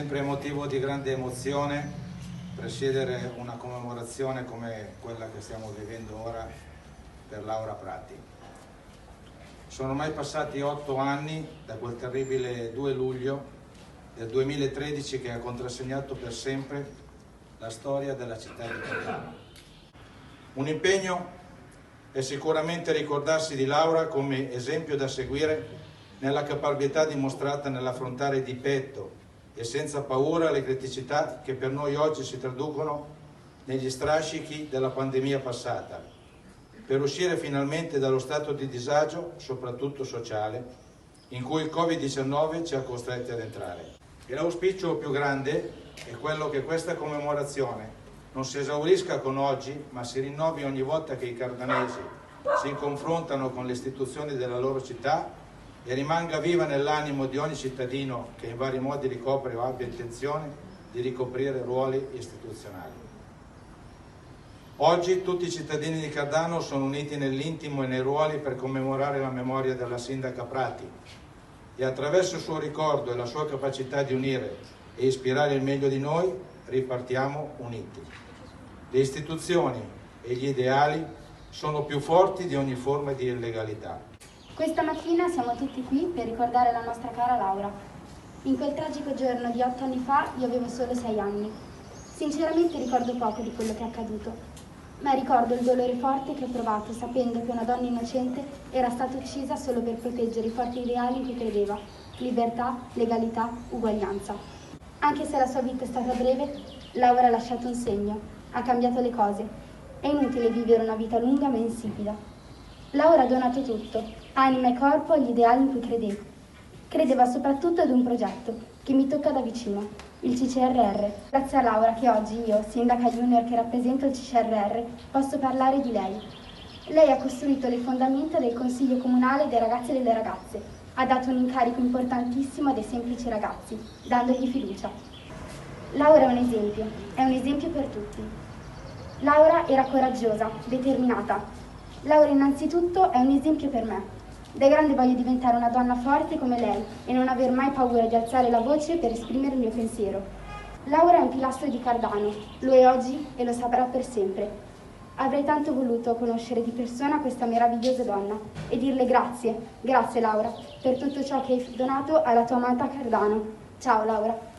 sempre motivo di grande emozione presiedere una commemorazione come quella che stiamo vivendo ora per Laura Prati. Sono ormai passati 8 anni da quel terribile 2 luglio del 2013 che ha contrassegnato per sempre la storia della città di Cardano. Un impegno è sicuramente ricordarsi di Laura come esempio da seguire nella caparbietà dimostrata nell'affrontare di petto e senza paura le criticità che per noi oggi si traducono negli strascichi della pandemia passata, per uscire finalmente dallo stato di disagio, soprattutto sociale, in cui il Covid-19 ci ha costretti ad entrare. E l'auspicio più grande è quello che questa commemorazione non si esaurisca con oggi, ma si rinnovi ogni volta che i cardanesi si confrontano con le istituzioni della loro città e rimanga viva nell'animo di ogni cittadino che in vari modi ricopre o abbia intenzione di ricoprire ruoli istituzionali. Oggi tutti i cittadini di Cardano sono uniti nell'intimo e nei ruoli per commemorare la memoria della sindaca Prati e attraverso il suo ricordo e la sua capacità di unire e ispirare il meglio di noi ripartiamo uniti. Le istituzioni e gli ideali sono più forti di ogni forma di illegalità. Questa mattina siamo tutti qui per ricordare la nostra cara Laura. In quel tragico giorno di 8 anni fa io avevo solo 6 anni. Sinceramente ricordo poco di quello che è accaduto, ma ricordo il dolore forte che ho provato sapendo che una donna innocente era stata uccisa solo per proteggere i forti ideali in cui credeva: libertà, legalità, uguaglianza. Anche se la sua vita è stata breve, Laura ha lasciato un segno, ha cambiato le cose. È inutile vivere una vita lunga ma insipida. Laura ha donato tutto, anima e corpo agli ideali in cui credeva. Credeva soprattutto ad un progetto che mi tocca da vicino, il CCRR. Grazie a Laura che oggi io, sindaca junior che rappresento il CCRR, posso parlare di lei. Lei ha costruito le fondamenta del Consiglio Comunale dei Ragazzi e delle Ragazze, ha dato un incarico importantissimo a dei semplici ragazzi, dandogli fiducia. Laura è un esempio per tutti. Laura era coraggiosa, determinata. Laura innanzitutto è un esempio per me. Da grande voglio diventare una donna forte come lei e non aver mai paura di alzare la voce per esprimere il mio pensiero. Laura è un pilastro di Cardano, lo è oggi e lo saprà per sempre. Avrei tanto voluto conoscere di persona questa meravigliosa donna e dirle grazie Laura, per tutto ciò che hai donato alla tua amata Cardano. Ciao Laura.